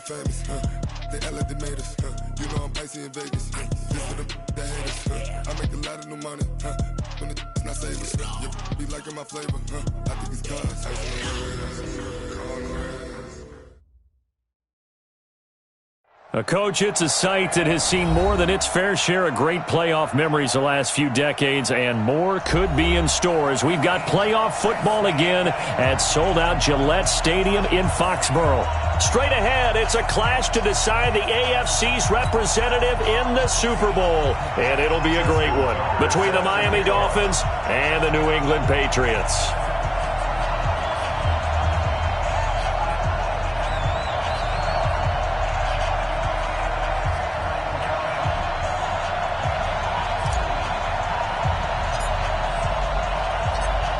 famous, they act like they made us, you know I'm icy in Vegas, this for the that haters, I make a lot of new money, when the not savers, you be liking my flavor, I think it's cause, Coach, it's a site that has seen more than its fair share of great playoff memories the last few decades, and more could be in store as we've got playoff football again at sold-out Gillette Stadium in Foxborough. Straight ahead, it's a clash to decide the AFC's representative in the Super Bowl, and it'll be a great one between the Miami Dolphins and the New England Patriots.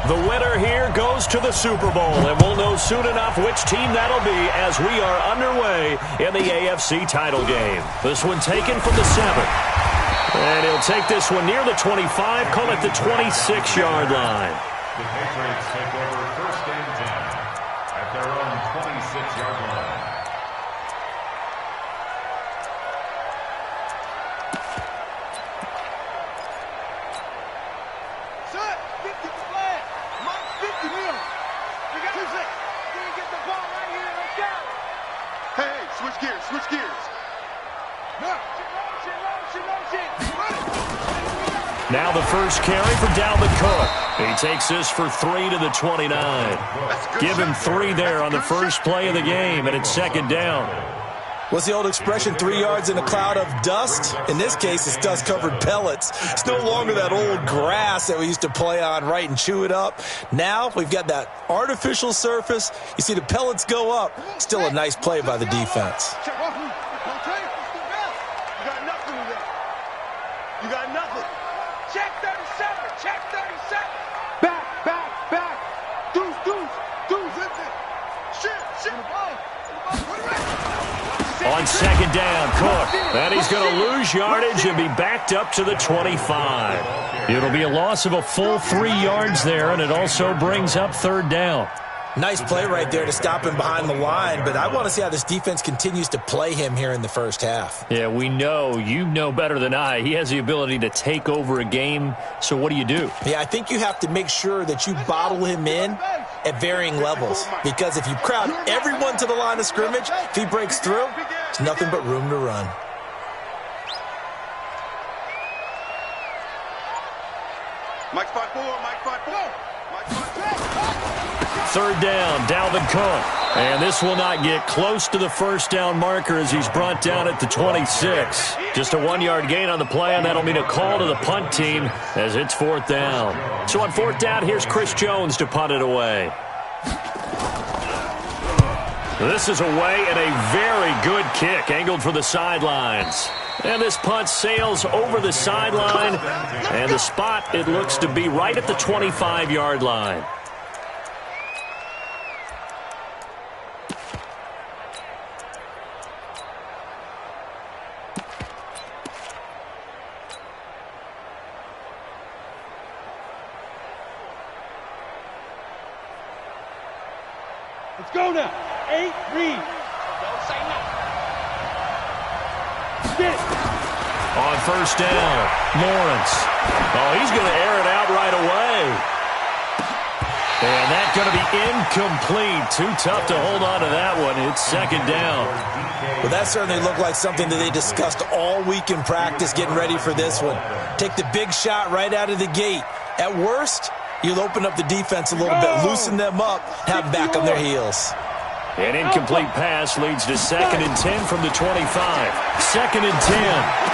The winner here goes to the Super Bowl, and we'll know soon enough which team that'll be as we are underway in the AFC title game. This one taken from the 7. And he'll take this one near the 25, call it the 26-yard line. The Patriots take over 1st and 10 at their own 26-yard line. Switch gears. Now the first carry for Dalvin Cook. He takes this for 3 to the 29. Give him 3 there on the first play of the game, and it's 2nd down. What's the old expression, 3 yards in a cloud of dust? In this case, it's dust-covered pellets. It's no longer that old grass that we used to play on, right, and chew it up. Now we've got that artificial surface. You see the pellets go up. Still a nice play by the defense. You got nothing. Check 37. Check 37. Back. Deuce. Shit. On 2nd down, Cook. And he's going to lose yardage and be backed up to the 25. It'll be a loss of a full 3 yards there, and it also brings up 3rd down. Nice play right there to stop him behind the line, but I want to see how this defense continues to play him here in the first half. Yeah, we know. You know better than I. He has the ability to take over a game, so what do you do? Yeah, I think you have to make sure that you bottle him in at varying levels, because if you crowd everyone to the line of scrimmage, if he breaks through, it's nothing but room to run. Mike 5-4. 3rd down, Dalvin Cook. And this will not get close to the first down marker as he's brought down at the 26. Just a 1-yard gain on the play, and that'll mean a call to the punt team as it's 4th down. So on 4th down, here's Chris Jones to punt it away. This is away and a very good kick, angled for the sidelines. And this punt sails over the sideline, and the spot, it looks to be right at the 25-yard line. Let's go now. 8, read. Don't say nothing. Get it. On 1st down, Lawrence. Oh, he's going to air it out right away. And that's going to be incomplete. Too tough to hold on to that one. It's 2nd down. Well, that certainly looked like something that they discussed all week in practice, getting ready for this one. Take the big shot right out of the gate. At worst, you'll open up the defense a little bit, loosen them up, have them back on their heels. An incomplete pass leads to 2nd and 10 from the 25. 2nd and 10.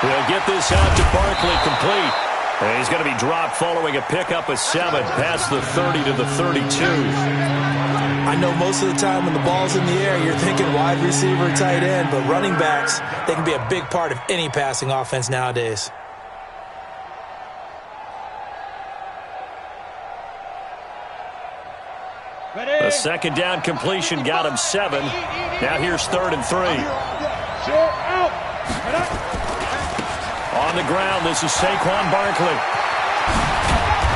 We'll get this out to Barkley complete. And he's going to be dropped following a pickup of 7 past the 30 to the 32. I know most of the time when the ball's in the air, you're thinking wide receiver, tight end, but running backs, they can be a big part of any passing offense nowadays. A 2nd down completion got him 7. Now here's 3rd and 3. Short out. On the ground, this is Saquon Barkley.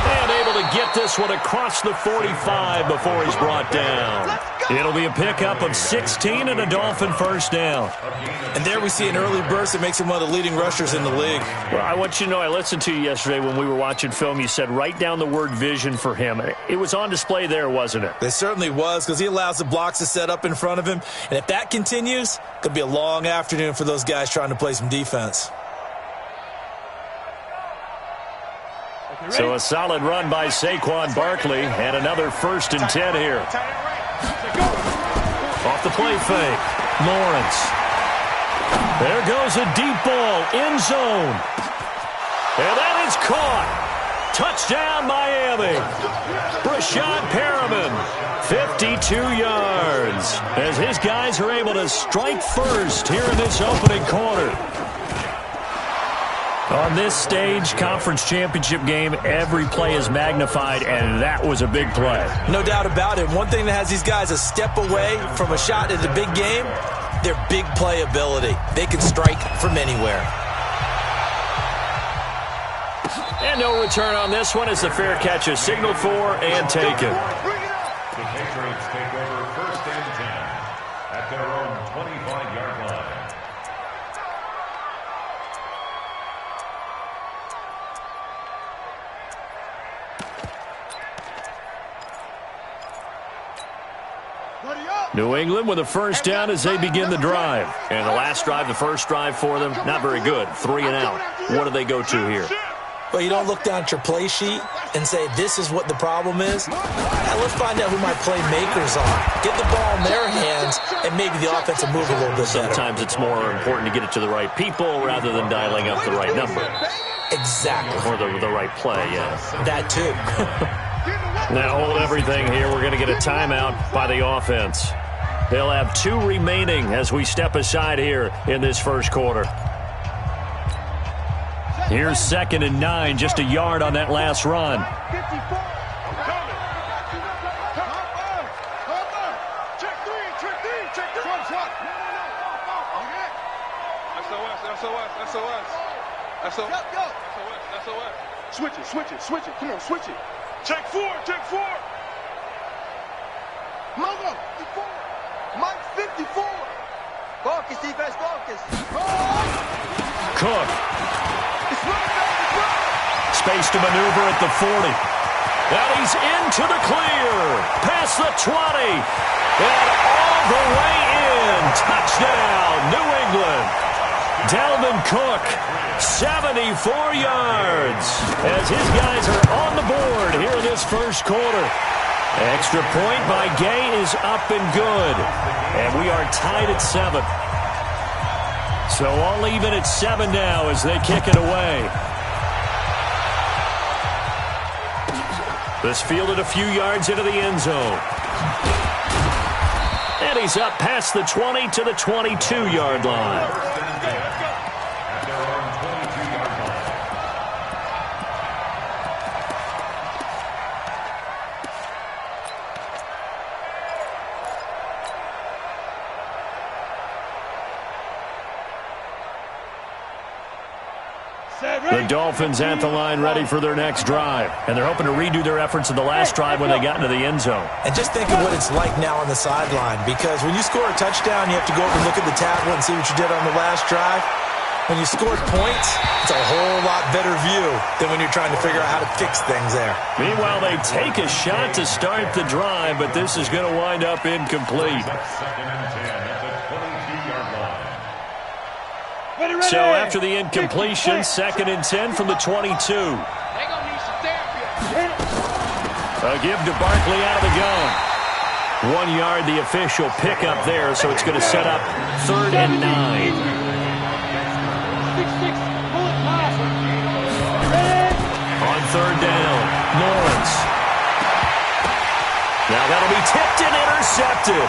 And able to get this one across the 45 before he's brought down. It'll be a pickup of 16 and a Dolphin first down. And there we see an early burst that makes him one of the leading rushers in the league. Well, I want you to know, I listened to you yesterday when we were watching film. You said write down the word vision for him. It was on display there, wasn't it? It certainly was, because he allows the blocks to set up in front of him. And if that continues, it could be a long afternoon for those guys trying to play some defense. So a solid run by Saquon Barkley and another 1st and 10 here. Off the play fake, Lawrence. There goes a deep ball, end zone. And that is caught. Touchdown, Miami. Brashad Perriman, 52 yards, as his guys are able to strike first here in this opening quarter. On this stage, conference championship game, every play is magnified, and that was a big play. No doubt about it. One thing that has these guys a step away from a shot at the big game, their big play ability. They can strike from anywhere. And no return on this one as the fair catch is signaled for and taken. The Patriots take over 1st and 10 at their own 25-yard line. New England with a first down as they begin the drive. And the last drive, the first drive for them, not very good. 3 and out. What do they go to here? Well, you don't look down at your play sheet and say, this is what the problem is. Now, let's find out who my playmakers are. Get the ball in their hands, and maybe the offense will move a little bit better. Sometimes it's more important to get it to the right people rather than dialing up the right number. Exactly. Or the right play, yeah. That too. Now hold everything here. We're going to get a timeout by the offense. They'll have 2 remaining as we step aside here in this first quarter. Here's 2nd and 9, just a yard on that last run. Switch it. Come on, switch it. Check 4. Logo, 54. Mike, 54. Focus, defense, focus. Cook. Space to maneuver at the 40. And he's into the clear. Past the 20. And all the way in. Touchdown, New England. Dalvin Cook, 74 yards. As his guys are on the board here in this first quarter. Extra point by Gay is up and good. And we are tied at 7. So all even at 7 now as they kick it away. This fielded a few yards into the end zone. And he's up past the 20 to the 22-yard line. The Dolphins at the line ready for their next drive. And they're hoping to redo their efforts in the last drive when they got into the end zone. And just think of what it's like now on the sideline, because when you score a touchdown, you have to go over and look at the tablet and see what you did on the last drive. When you score points, it's a whole lot better view than when you're trying to figure out how to fix things there. Meanwhile, they take a shot to start the drive, but this is going to wind up incomplete. So after the incompletion, 2nd and 10 from the 22. A give to Barkley out of the gun. 1 yard, the official pickup there, so it's going to set up 3rd and 9. On 3rd down, Lawrence. Now that'll be tipped and intercepted.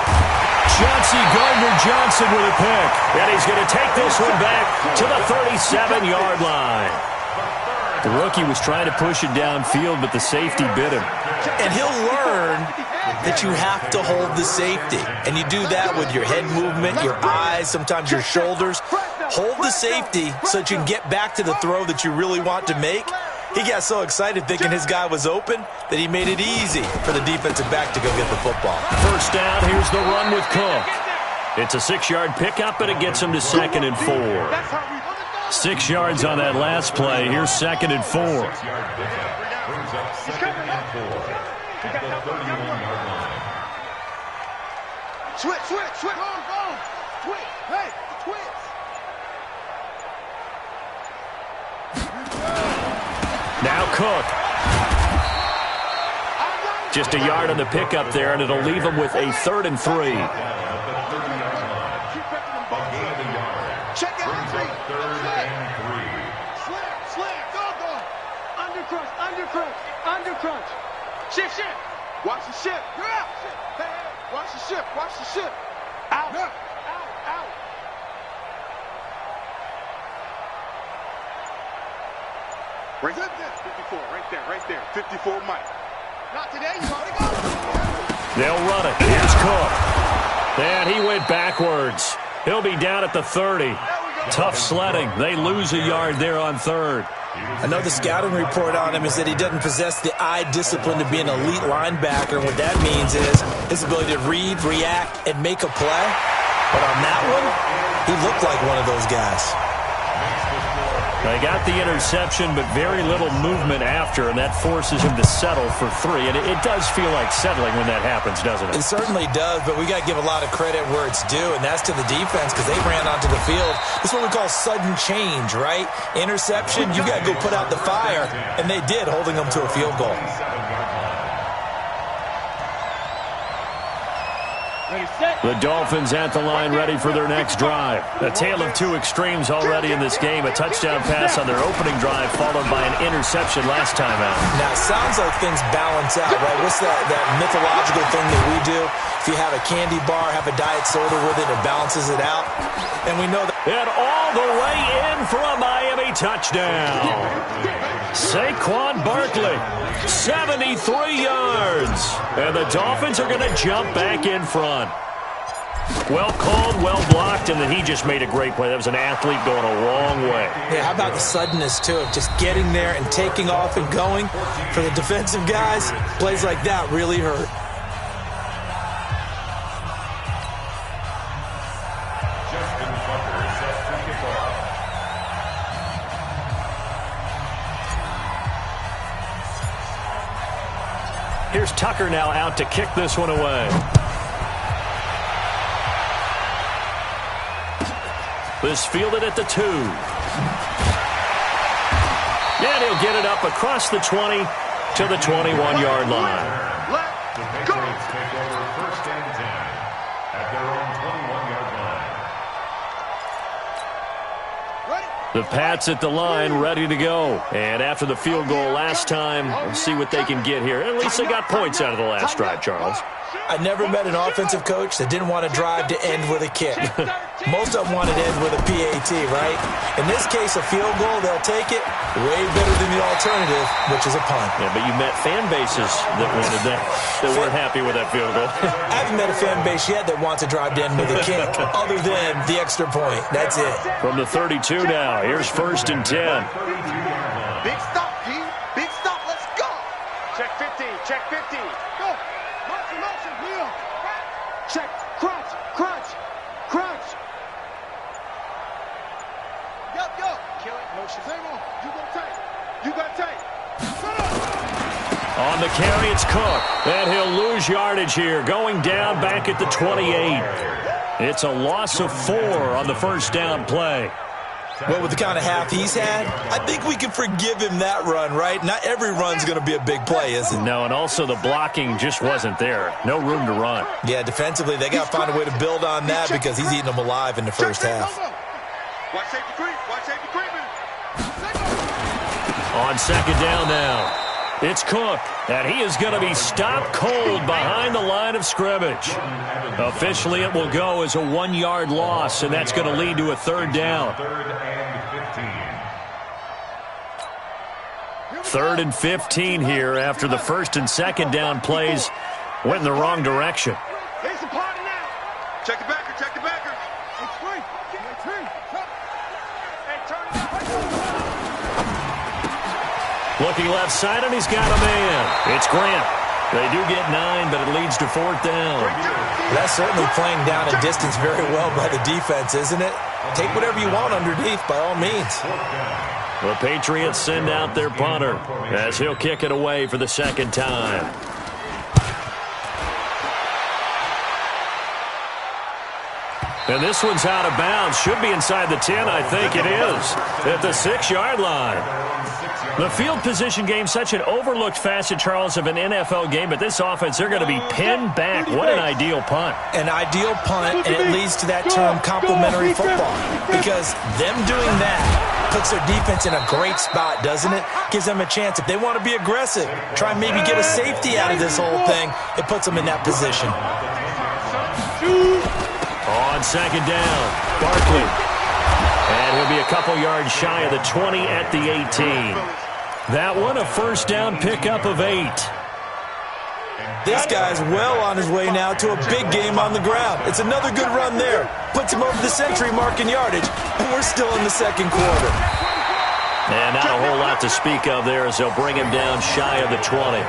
Chauncey Gardner-Johnson with a pick. And he's going to take this one back to the 37-yard line. The rookie was trying to push it downfield, but the safety bit him. And he'll learn that you have to hold the safety. And you do that with your head movement, your eyes, sometimes your shoulders. Hold the safety so that you can get back to the throw that you really want to make. He got so excited thinking his guy was open that he made it easy for the defensive back to go get the football. First down, here's the run with Cook. It's a 6-yard pickup, and it gets him to 2nd and 4. 6 yards on that last play. Here's 2nd and 4. Brings up 2nd and 4 at the 31-yard line. Switch. Go. Switch. Hey, switch. Now Cook. Just a yard on the pickup there, and it'll leave him with a 3rd and 3. Check out Brings up 3rd and 3. Slam. Go. Undercrunch. Shift. Watch the ship. Hey. Watch the ship. Out. Right there. 54, right there. 54, Mike. Not today, you already go. They'll run it. Here's Cook. And he went backwards. He'll be down at the 30. Tough sledding. They lose a yard there on 3rd. I know the scouting report on him is that he doesn't possess the eye discipline to be an elite linebacker. What that means is his ability to read, react, and make a play. But on that one, he looked like one of those guys. They got the interception, but very little movement after, and that forces him to settle for 3. And it does feel like settling when that happens, doesn't it? It certainly does, but we got to give a lot of credit where it's due, and that's to the defense because they ran onto the field. This is what we call sudden change, right? Interception, you got to go put out the fire, and they did, holding them to a field goal. The Dolphins at the line ready for their next drive. A tale of two extremes already in this game. A touchdown pass on their opening drive followed by an interception last time out. Now, it sounds like things balance out, right? What's that mythological thing that we do? If you have a candy bar, have a diet soda with it, it balances it out. And we know that. And all the way in for a Miami touchdown. Saquon Barkley, 73 yards. And the Dolphins are going to jump back in front. Well called, well blocked, and then he just made a great play. That was an athlete going a long way. Yeah, how about the suddenness, too, of just getting there and taking off and going? For the defensive guys, plays like that really hurt. Here's Tucker now out to kick this one away. This fielded at the 2. And he'll get it up across the 20 to the 21-yard line. The Patriots take over 1st and 10 at their own 21-yard line. The Pats at the line ready to go. And after the field goal last time, we'll see what they can get here. At least they got points out of the last drive, Charles. I never met an offensive coach that didn't want to drive to end with a kick. Most of them want it to end with a PAT, right? In this case, a field goal, they'll take it. Way better than the alternative, which is a punt. Yeah, but you met fan bases that wanted that weren't happy with that field goal. I haven't met a fan base yet that wants to drive to end with a kick, other than the extra point. That's it. From the 32 now, here's 1st and 10. Big stop, G. Big stop. Let's go. Check 50. Go. Motion, wheel. Check. Crunch. Go. Kill it. Motion. Same on. You got tape. On the carry, it's Cook. And he'll lose yardage here, going down back at the 28. It's a loss of 4 on the first down play. Well, with the kind of half he's had, I think we can forgive him that run, right? Not every run's going to be a big play, is it? No, and also the blocking just wasn't there. No room to run. Yeah, defensively, they got to find a way to build on that because he's eating them alive in the first half. Watch safety creep. On 2nd down now, it's Cook, and he is going to be stopped cold behind the line of scrimmage. Officially, it will go as a 1-yard loss, and that's going to lead to a 3rd down. 3rd and 15 here after the 1st and 2nd down plays went in the wrong direction. Here's the party now. Check the backer. It's free. Hey, turn it. Looking left side, and he's got a man. It's Grant. They do get 9, but it leads to 4th down. That's certainly playing down a distance very well by the defense, isn't it? Take whatever you want underneath, by all means. The Patriots send out their punter as he'll kick it away for the 2nd time. And this one's out of bounds. Should be inside the 10, I think it is, at the 6-yard line. The field position game, such an overlooked facet, Charles, of an NFL game, but this offense, they're going to be pinned back. What an ideal punt. An ideal punt, and it leads to that term complementary football, because them doing that puts their defense in a great spot, doesn't it? Gives them a chance. If they want to be aggressive, try and maybe get a safety out of this whole thing, it puts them in that position. On 2nd down, Barkley. And he'll be a couple yards shy of the 20 at the 18. That one, a 1st down pickup of 8. This guy's well on his way now to a big game on the ground. It's another good run there. Puts him over the century mark in yardage, and we're still in the 2nd quarter. And not a whole lot to speak of there as they'll bring him down shy of the 20.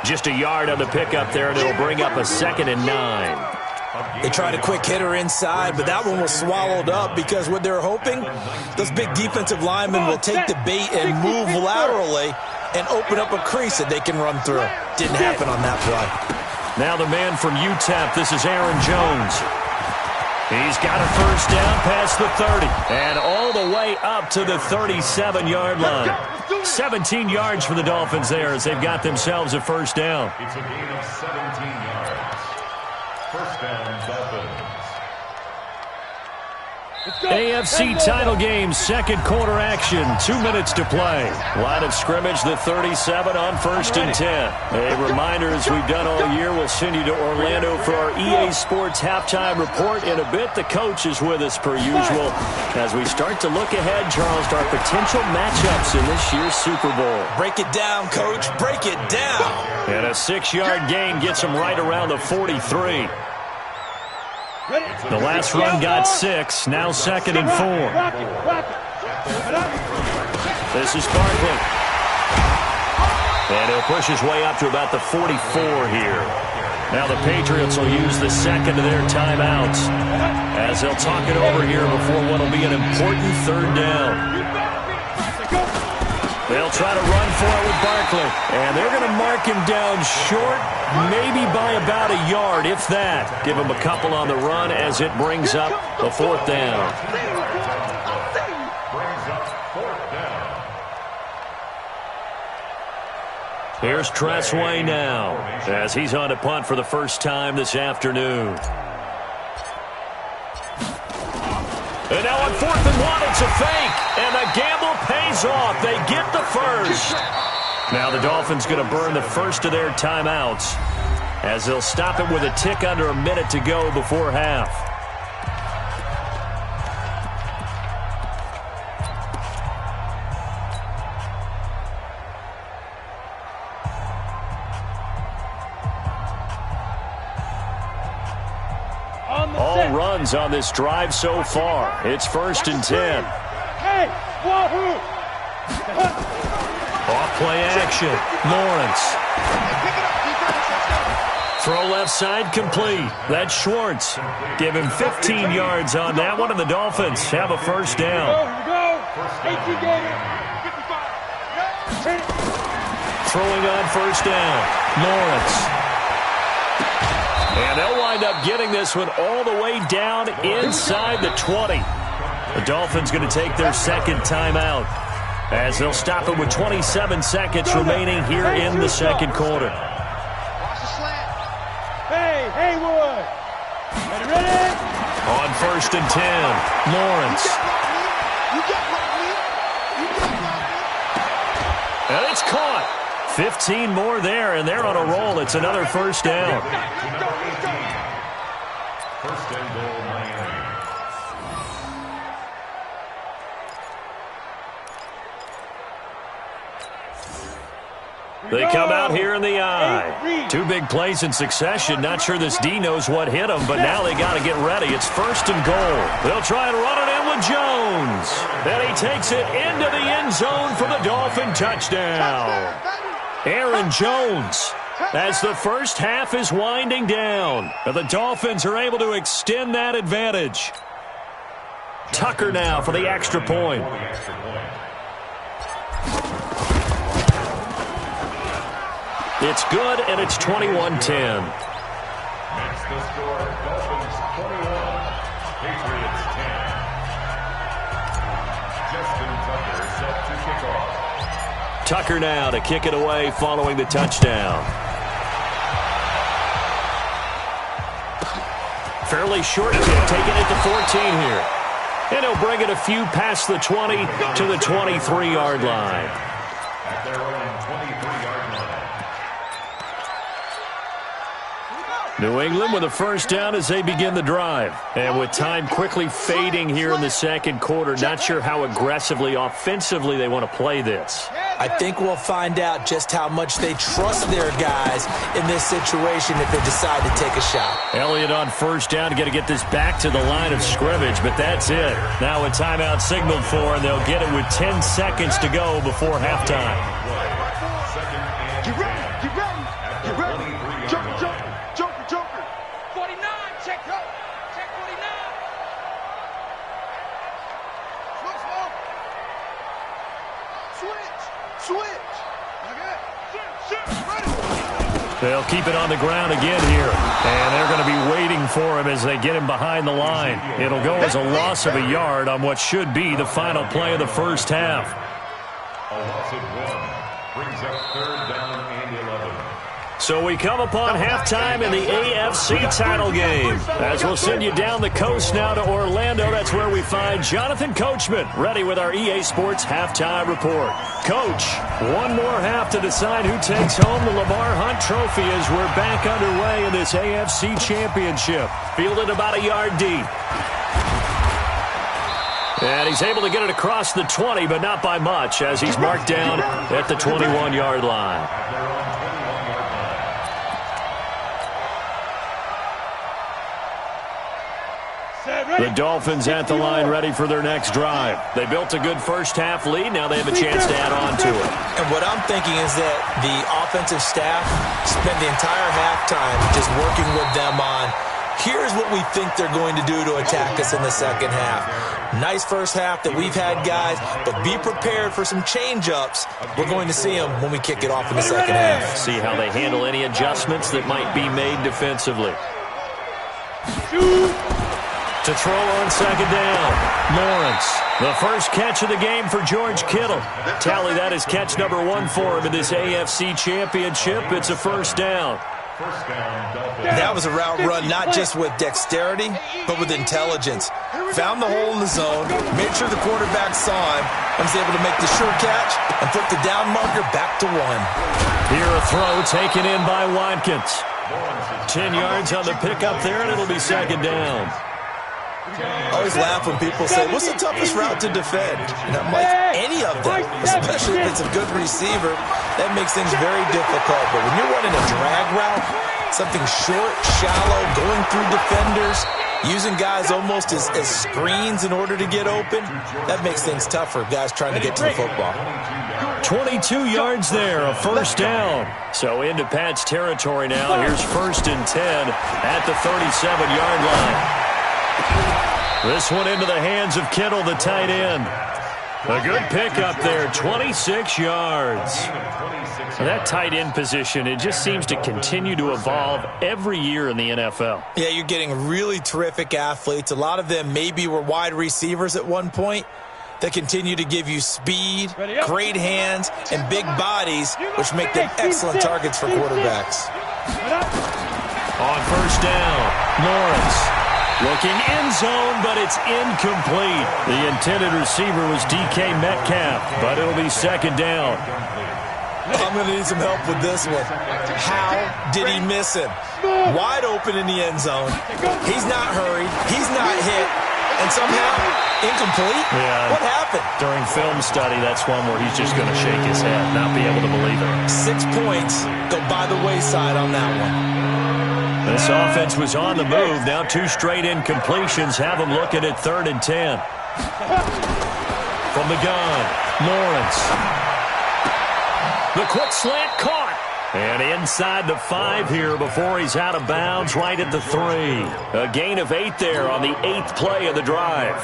Just a yard on the pickup there, and it'll bring up a 2nd and 9. They tried a quick hitter inside, but that one was swallowed up because what they're hoping, those big defensive linemen will take the bait and move laterally and open up a crease that they can run through. Didn't happen on that play. Now the man from UTEP, this is Aaron Jones. He's got a 1st down past the 30 and all the way up to the 37-yard line. 17 yards for the Dolphins there as they've got themselves a 1st down. It's a gain of 17 yards. 1st down, Dolphins. AFC title game, 2nd quarter action, 2 minutes to play. Line of scrimmage, the 37 on 1st and 10. A reminder, as we've done all year, we'll send you to Orlando for our EA Sports halftime report in a bit. The coach is with us per usual as we start to look ahead, Charles, to our potential matchups in this year's Super Bowl. Break it down, Coach. Break it down. And a 6-yard gain gets him right around the 43. The last run got 6, now 2nd and 4. This is Barkley. And he'll push his way up to about the 44 here. Now the Patriots will use the 2nd of their timeouts as they'll talk it over here before what will be an important 3rd down. They'll try to run for it with Barkley. And they're going to mark him down short, maybe by about a yard, if that. Give him a couple on the run as it brings up the 4th down. Here's Tressway now as he's on to punt for the 1st time this afternoon. And now on 4th and 1, it's a fake. And the gamble pays off. They get the 1st. Now the Dolphins going to burn the 1st of their timeouts as they'll stop it with a tick under a minute to go before half. All runs on this drive so far. It's 1st and 10. Hey, wahoo! Off play action. Lawrence. Throw left side complete. That's Schwartz. Give him 15 yards on that one, and the Dolphins have a 1st down. Throwing on 1st down. Lawrence. And they'll wind up getting this one all the way down inside the 20. The Dolphins going to take their 2nd timeout as they'll stop it with 27 seconds remaining here in the 2nd quarter. Hey, Haywood! Ready? On 1st and 10, Lawrence. And it's caught. 15 more there, and they're on a roll. It's another 1st down. 1st and goal, Miami. They come out here in the I. Two big plays in succession. Not sure this D knows what hit them, but now they got to get ready. It's 1st and goal. They'll try and run it in with Jones. And he takes it into the end zone for the Dolphin touchdown. Aaron Jones, as the first half is winding down, the Dolphins are able to extend that advantage. Tucker now for the extra point. It's good, and it's 21-10. That's the score. Dolphins 21, Patriots 10. Justin Tucker set to kick off. Tucker now to kick it away following the touchdown. Fairly short kick, taking it to 14 here. And he'll bring it a few past the 20 to the 23-yard line. At their own 23-yard line. New England with a first down as they begin the drive. And with time quickly fading here in the second quarter, not sure how aggressively, offensively they want to play this. I think we'll find out just how much they trust their guys in this situation if they decide to take a shot. Elliott on first down, got to get this back to the line of scrimmage, but that's it. Now a timeout signaled for, and they'll get it with 10 seconds to go before halftime. Get ready, get ready, get ready. Joker, Joker, Joker, Joker. 49, check go. Check 49. Slow. Switch. Okay. Shit, ready. They'll keep it on the ground again here, and they're going to be waiting for him as they get him behind the line. It'll go as a loss of a yard on what should be the final play of the first half. A loss of 1 brings up 3rd down and 11. So we come upon halftime in the AFC title game. As we'll send you down the coast now to Orlando, that's where we find Jonathan Coachman, ready with our EA Sports halftime report. Coach, one more half to decide who takes home the Lamar Hunt Trophy as we're back underway in this AFC Championship. Fielded about a yard deep. And he's able to get it across the 20, but not by much, as he's marked down at the 21-yard line. The Dolphins at the line ready for their next drive. They built a good first half lead. Now they have a chance to add on to it. And what I'm thinking is that the offensive staff spent the entire halftime just working with them on, here's what we think they're going to do to attack us in the second half. Nice first half that we've had, guys, but be prepared for some change-ups. We're going to see them when we kick it off in the second half. See how they handle any adjustments that might be made defensively. To throw on second down, Lawrence. The first catch of the game for George Kittle. Tally that as catch number 1 for him in this AFC Championship. It's a first down. That was a route run not just with dexterity, but with intelligence. Found the hole in the zone, made sure the quarterback saw him, and was able to make the sure catch and put the down marker back to 1. Here a throw taken in by Watkins. 10 yards on the pickup there, and it'll be second down. I always laugh when people say, what's the toughest route to defend? And I'm like, any of them, especially if it's a good receiver. That makes things very difficult. But when you're running a drag route, something short, shallow, going through defenders, using guys almost as screens in order to get open, that makes things tough for guys trying to get to the football. 22 yards there, a first down. So into Pat's territory now. Here's 1st and 10 at the 37-yard line. This one into the hands of Kittle, the tight end. A good pickup there, 26 yards. That tight end position, it just seems to continue to evolve every year in the NFL. Yeah, you're getting really terrific athletes. A lot of them maybe were wide receivers at one point. They continue to give you speed, great hands, and big bodies, which make them excellent targets for quarterbacks. On first down, Lawrence. Looking end zone, but it's incomplete. The intended receiver was DK Metcalf, but it'll be second down. I'm going to need some help with this one. How did he miss him? Wide open in the end zone. He's not hurried. He's not hit. And and somehow incomplete? Yeah. What happened? During film study, that's one where he's just going to shake his head, not be able to believe it. 6 points go by the wayside on that one. This offense was on the move. Now 2 straight incompletions have them looking at 3rd and 10. From the gun, Lawrence. The quick slant caught. And inside the 5 here before he's out of bounds, right at the 3. A gain of 8 there on the 8th play of the drive.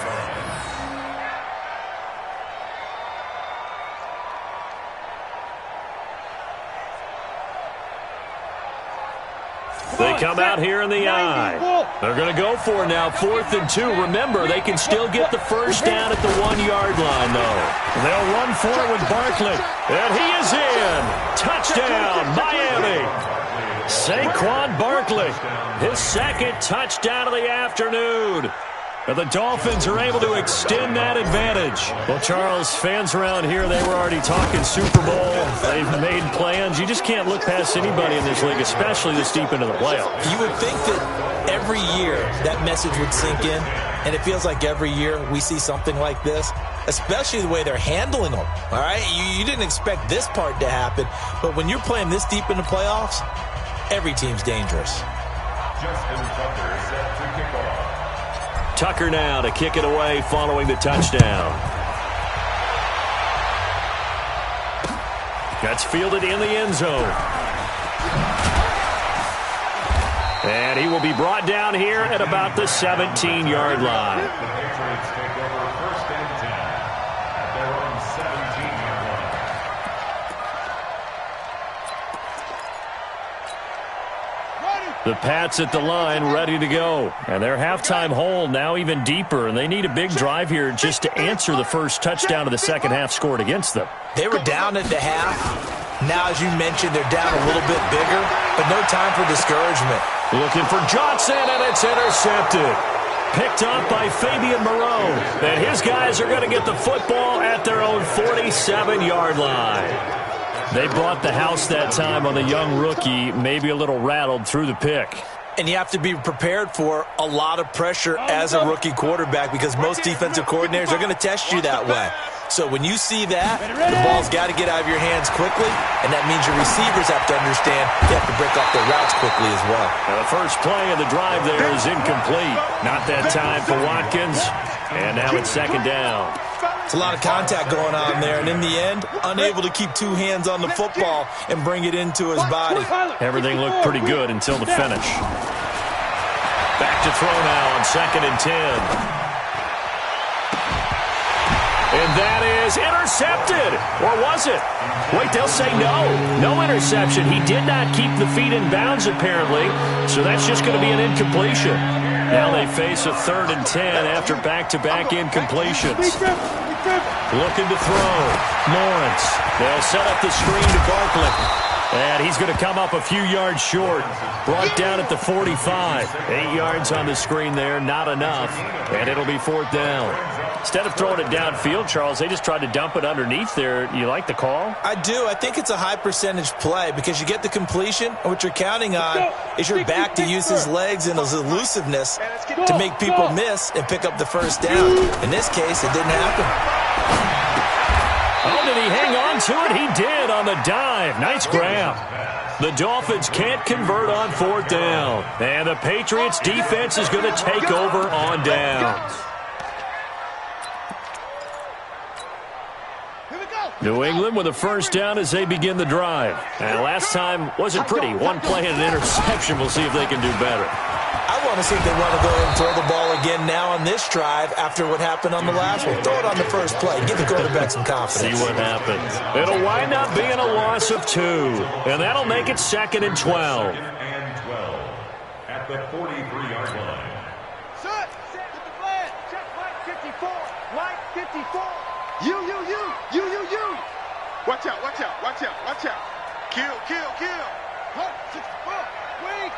They come out here in the I. They're going to go for it now, 4th and 2. Remember, they can still get the first down at the 1-yard line, though. They'll run for it with Barkley. And he is in. Touchdown, Miami. Saquon Barkley, his 2nd touchdown of the afternoon. And the Dolphins are able to extend that advantage. Well, Charles, fans around here, they were already talking Super Bowl. They've made plans. You just can't look past anybody in this league, especially this deep into the playoffs. You would think that every year that message would sink in, and it feels like every year we see something like this, especially the way they're handling them. All right, you didn't expect this part to happen, but when you're playing this deep in the playoffs, every team's dangerous. Justin Tucker set to kick off. Tucker now to kick it away following the touchdown. That's fielded in the end zone. And he will be brought down here at about the 17-yard line. The Patriots take over 1st and 10 at their own 17-yard line. The Pats at the line ready to go. And their halftime hole now even deeper. And they need a big drive here just to answer the first touchdown of the second half scored against them. They were down at the half. Now, as you mentioned, they're down a little bit bigger, but no time for discouragement. Looking for Johnson, and it's intercepted. Picked up by Fabian Moreau. And his guys are going to get the football at their own 47-yard line. They brought the house that time on the young rookie, maybe a little rattled through the pick. And you have to be prepared for a lot of pressure as a rookie quarterback because most defensive coordinators are going to test you that way. So when you see that, the ball's got to get out of your hands quickly, and that means your receivers have to understand they have to break off their routes quickly as well. The first play of the drive there is incomplete. Not that time for Watkins, and now it's 2nd down. It's a lot of contact going on there, and in the end, unable to keep 2 hands on the football and bring it into his body. Everything looked pretty good until the finish. Back to throw now on 2nd and 10. And that is intercepted. Or was it? Wait, they'll say no. No interception. He did not keep the feet in bounds, apparently. So that's just going to be an incompletion. Now they face a 3rd and 10 after back-to-back incompletions. Looking to throw. Lawrence. They'll set up the screen to Barkley. And he's going to come up a few yards short. Brought down at the 45. 8 yards on the screen there. Not enough. And it'll be 4th down. Instead of throwing it downfield, Charles, they just tried to dump it underneath there. You like the call? I do. I think it's a high percentage play because you get the completion, and what you're counting on is your back to use his legs and his elusiveness to make people miss and pick up the first down. In this case, it didn't happen. Oh, did he hang on to it? He did on the dive. Nice grab. The Dolphins can't convert on 4th down. And the Patriots defense is going to take over on downs. New England with a first down as they begin the drive. And last time wasn't pretty. One play and an interception. We'll see if they can do better. I want to see if they want to go ahead and throw the ball again now on this drive after what happened on the last one. Throw it on the first play. Give the quarterback some confidence. See what happens. It'll wind up being a loss of 2. And that'll make it 2nd and 12. 2nd and 12 at the 43-yard line. Set the flag. Check flag 54. Line 54. You. Watch out. Kill. Wait.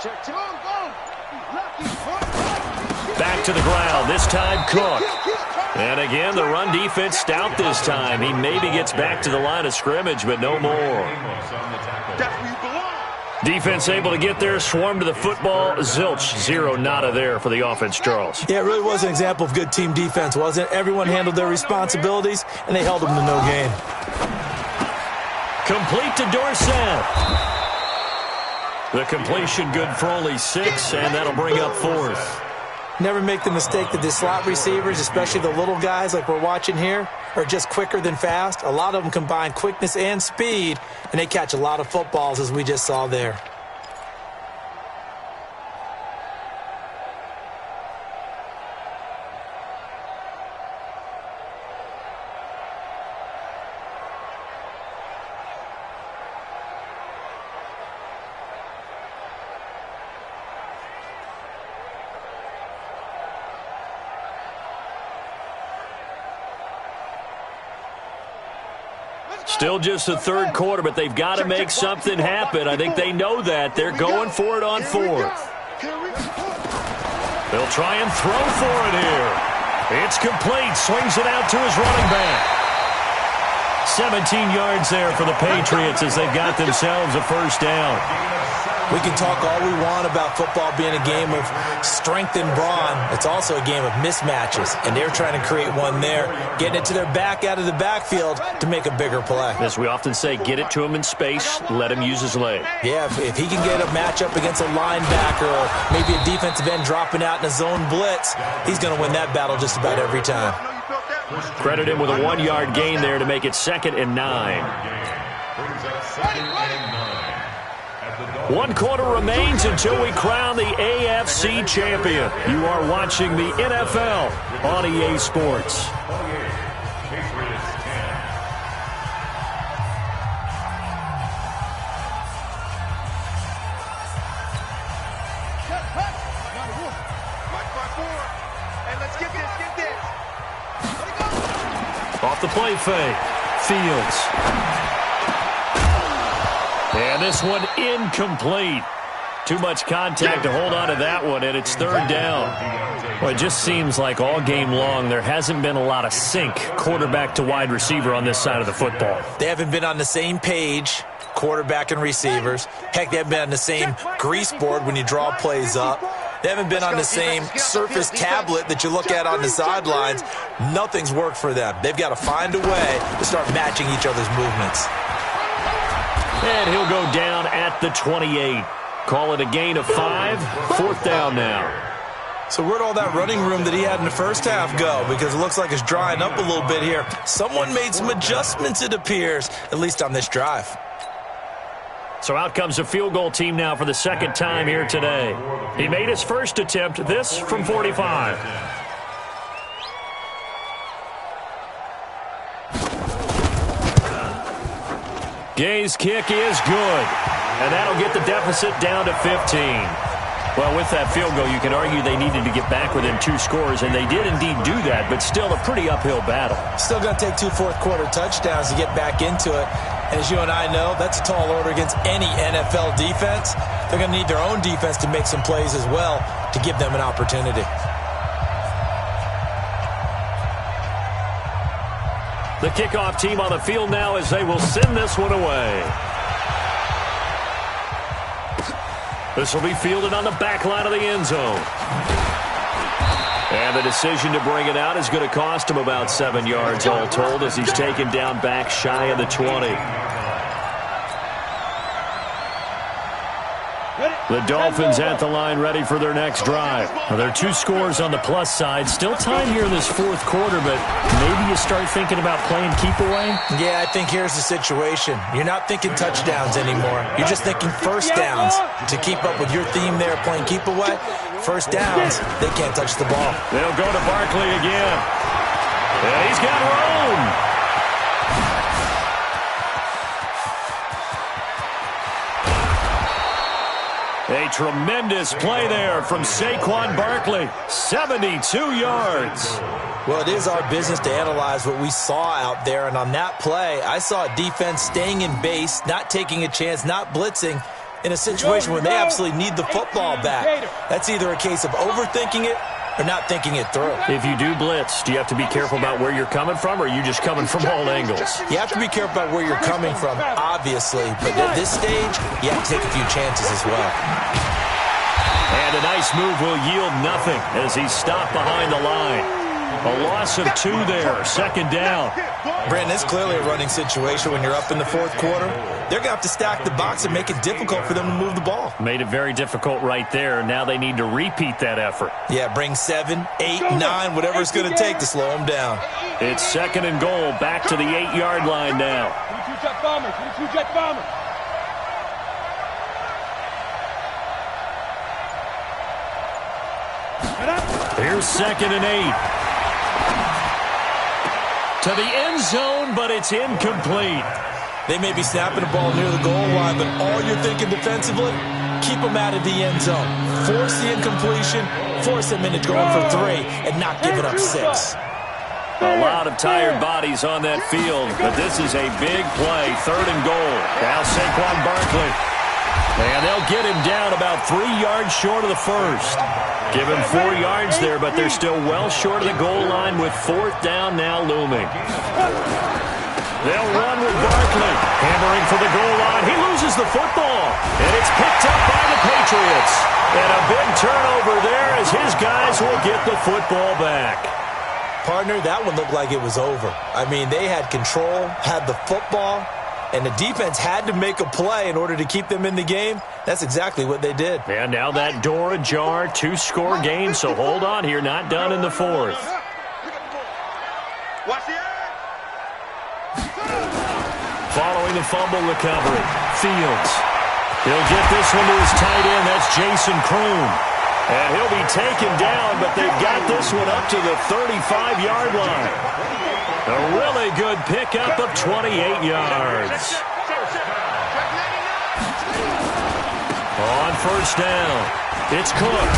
Check to him. Go. Back to the ground. This time Cook. And again, the run defense stout this time. He maybe gets back to the line of scrimmage, but no more. That's where you belong. Defense able to get there, swarm to the football. Zilch, zero, nada there for the offense, Charles. Yeah, it really was an example of good team defense, wasn't it? Everyone handled their responsibilities, and they held them to no gain. Complete to Dorsett. The completion good for only 6, and that'll bring up 4th. Never make the mistake that the slot receivers, especially the little guys like we're watching here, are just quicker than fast. A lot of them combine quickness and speed, and they catch a lot of footballs, as we just saw there. Still just the third quarter, but they've got to make something happen. I think they know that. They're going for it on 4th. They'll try and throw for it here. It's complete. Swings it out to his running back. 17 yards there for the Patriots as they've got themselves a first down. We can talk all we want about football being a game of strength and brawn. It's also a game of mismatches, and they're trying to create one there, getting it to their back out of the backfield to make a bigger play. As we often say, get it to him in space, let him use his leg. Yeah, if he can get a matchup against a linebacker or maybe a defensive end dropping out in a zone blitz, he's going to win that battle just about every time. Credit him with a 1-yard gain there to make it 2nd and 9. 1 quarter remains until we crown the AFC champion. You are watching the NFL on EA Sports. Off the play fake. Fields. And this one incomplete. Too much contact to hold on to that one, and it's 3rd down. Well, it just seems like all game long there hasn't been a lot of sync quarterback to wide receiver on this side of the football. They haven't been on the same page, quarterback and receivers. Heck, they haven't been on the same grease board when you draw plays up. They haven't been on the same surface tablet that you look at on the sidelines. Nothing's worked for them. They've got to find a way to start matching each other's movements. And he'll go down at the 28. Call it a gain of 5. 4th down now. So where'd all that running room that he had in the first half go? Because it looks like it's drying up a little bit here. Someone made some adjustments, it appears, at least on this drive. So out comes the field goal team now for the 2nd time here today. He made his first attempt, this from 45. Gay's kick is good, and that'll get the deficit down to 15. Well, with that field goal, you can argue they needed to get back within 2 scores, and they did indeed do that, but still a pretty uphill battle. Still going to take 2 fourth-quarter touchdowns to get back into it. And as you and I know, that's a tall order against any NFL defense. They're going to need their own defense to make some plays as well to give them an opportunity. The kickoff team on the field now as they will send this one away. This will be fielded on the back line of the end zone. And the decision to bring it out is going to cost him about 7 yards all told as he's taken down back shy of the 20. The Dolphins at the line ready for their next drive. Well, there are 2 scores on the plus side. Still time here in this 4th quarter, but maybe you start thinking about playing keep away? Yeah, I think here's the situation. You're not thinking touchdowns anymore. You're just thinking first downs. To keep up with your theme there, playing keep away, first downs, they can't touch the ball. They'll go to Barkley again. And he's got room. A tremendous play there from Saquon Barkley. 72 yards. Well, it is our business to analyze what we saw out there. And on that play, I saw a defense staying in base, not taking a chance, not blitzing in a situation where they absolutely need the football back. That's either a case of overthinking it or not thinking it through. If you do blitz, do you have to be careful about where you're coming from, or are you just coming from all angles? You have to be careful about where you're coming from, obviously, but at this stage, you have to take a few chances as well. And a nice move will yield nothing as he's stopped behind the line. A loss of 2 there, second down. Brandon, it's clearly a running situation when you're up in the fourth quarter. They're going to have to stack the box and make it difficult for them to move the ball. Made it very difficult right there. Now they need to repeat that effort. Yeah, bring 7, 8, 9, whatever it's going to take to slow them down. It's second and goal, back to the 8-yard line now. 22-jet bomber, 22-jet bomber. Here's second and 8. To the end zone, but it's incomplete. They may be snapping the ball near the goal line, but all you're thinking defensively, keep them out of the end zone. Force the incompletion, force them into going for 3, and not giving up 6. A lot of tired bodies on that field, but this is a big play, third and goal. Now Saquon Barkley. And they'll get him down about 3 yards short of the first. Give him 4 yards there, but they're still well short of the goal line with fourth down now looming. They'll run with Barkley. Hammering for the goal line. He loses the football. And it's picked up by the Patriots. And a big turnover there as his guys will get the football back. Partner, that one looked like it was over. I mean, they had control, had the football, and the defense had to make a play in order to keep them in the game. That's exactly what they did. And now that door ajar, 2-score game, so hold on here, not done in the fourth. Following the fumble recovery, Fields. He'll get this one to his tight end, that's Jason Kroon. And he'll be taken down, but they've got this one up to the 35-yard line. A really good pickup of 28 yards. On first down, it's Cook.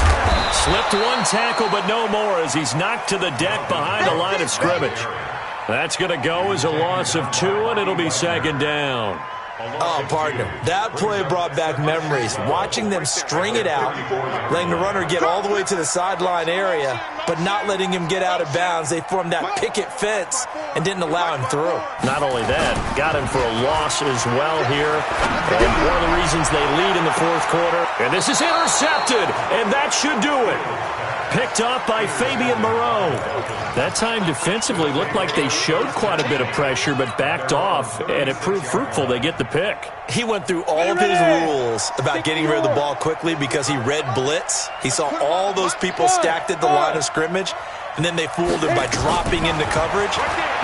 Slipped one tackle, but no more as he's knocked to the deck behind the line of scrimmage. That's going to go as a loss of 2, and it'll be second down. Oh, partner, that play brought back memories. Watching them string it out, letting the runner get all the way to the sideline area, but not letting him get out of bounds. They formed that picket fence and didn't allow him through. Not only that, got him for a loss as well here. And one of the reasons they lead in the fourth quarter. And this is intercepted, and that should do it. Picked up by Fabian Moreau. That time defensively looked like they showed quite a bit of pressure, but backed off, and it proved fruitful. They get the pick. He went through all of his rules about getting rid of the ball quickly because he read blitz. He saw all those people stacked at the line of scrimmage, and then they fooled him by dropping into coverage.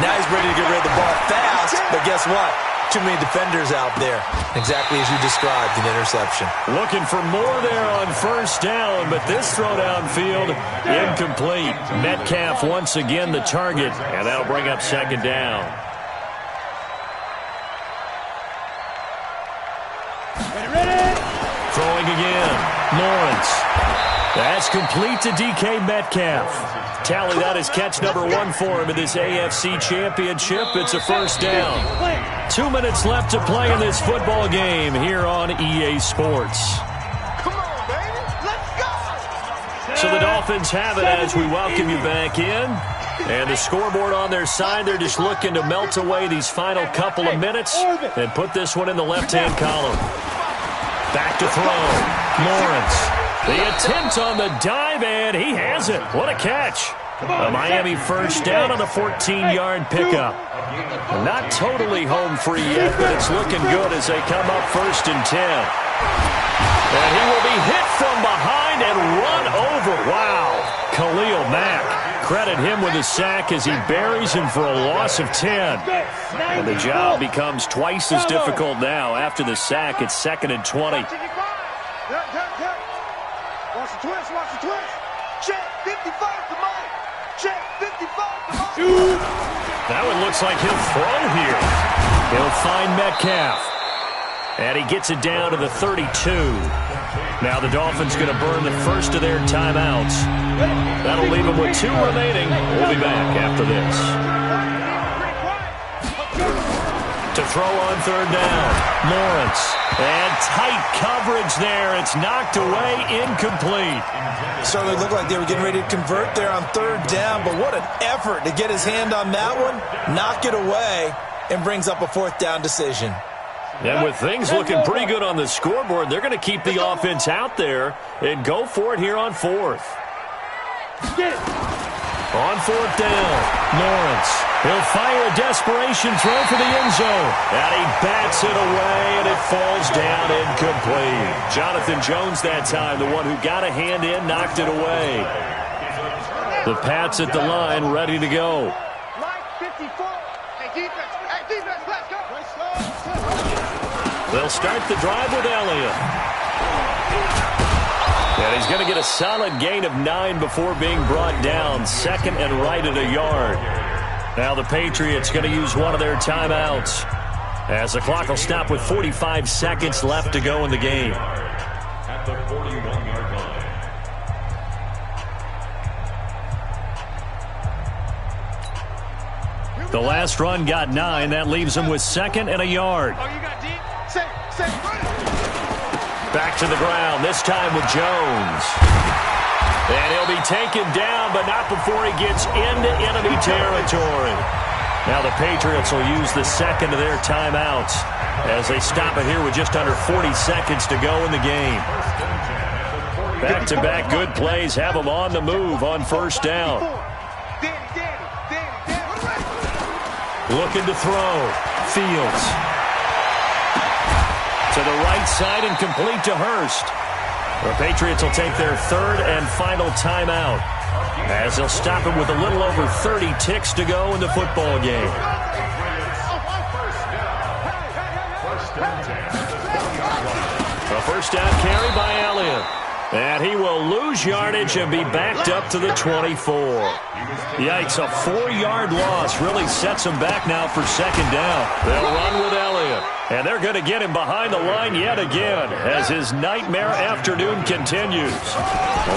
Now he's ready to get rid of the ball fast, but guess what? Too many defenders out there. Exactly as you described, an interception. Looking for more there on first down, but this throw downfield, incomplete. Metcalf once again the target, and that'll bring up second down. Throwing again, Lawrence. That's complete to DK Metcalf. Tally that as catch number 1 for him in this AFC Championship. It's a first down. 2 minutes left to play in this football game here on EA Sports. Come on, baby. Let's go. So the Dolphins have it as we welcome you back in. And the scoreboard on their side, they're just looking to melt away these final couple of minutes and put this one in the left-hand column. Back to throw. Lawrence. The attempt on the dive, and he has it. What a catch. A Miami first down on a 14-yard pickup. Not totally home free yet, but it's looking good as they come up first and 10. And he will be hit from behind and run over. Wow. Khalil Mack. Credit him with a sack as he buries him for a loss of 10. And the job becomes twice as difficult now. After the sack, it's second and 20. Watch the twist, watch the twist. Check 55 to Mike. Check 55 to Mike. That one looks like he'll throw here. He'll find Metcalf. And he gets it down to the 32. Now the Dolphins going to burn the first of their timeouts. That'll leave them with 2 remaining. We'll be back after this. To throw on third down, Lawrence. And tight coverage there. It's knocked away, incomplete. Certainly looked like they were getting ready to convert there on third down, but what an effort to get his hand on that one, knock it away, and brings up a fourth down decision. And with things looking pretty good on the scoreboard, they're going to keep the offense out there and go for it here on fourth. On fourth down, Lawrence. He'll fire a desperation throw for the end zone. And he bats it away, and it falls down incomplete. Jonathan Jones that time, the one who got a hand in, knocked it away. The Pats at the line, ready to go. Line 54. Hey, defense, let's go. They'll start the drive with Elliott. And he's going to get a solid gain of 9 before being brought down. Second and right at a yard. Now the Patriots going to use one of their timeouts as the clock will stop with 45 seconds left to go in the game. At the 41-yard line. The last run got 9. That leaves him with second and a yard. Oh, you got deep? Say, Back to the ground, this time with Jones. And he'll be taken down, but not before he gets into enemy territory. Now the Patriots will use the second of their timeouts as they stop it here with just under 40 seconds to go in the game. Back-to-back good plays have them on the move on first down. Looking to throw. Fields. To the right side and complete to Hurst. The Patriots will take their third and final timeout as they'll stop it with a little over 30 ticks to go in the football game. A first down carry by Elliott. And he will lose yardage and be backed up to the 24. Yikes, a 4-yard loss really sets him back now for second down. They'll run with Elliott. And they're going to get him behind the line yet again as his nightmare afternoon continues.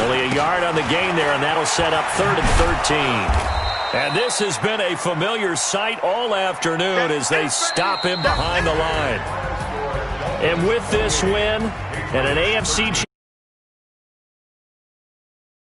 Only a yard on the gain there, and that'll set up 3rd and 13. And this has been a familiar sight all afternoon as they stop him behind the line. And with this win and an AFC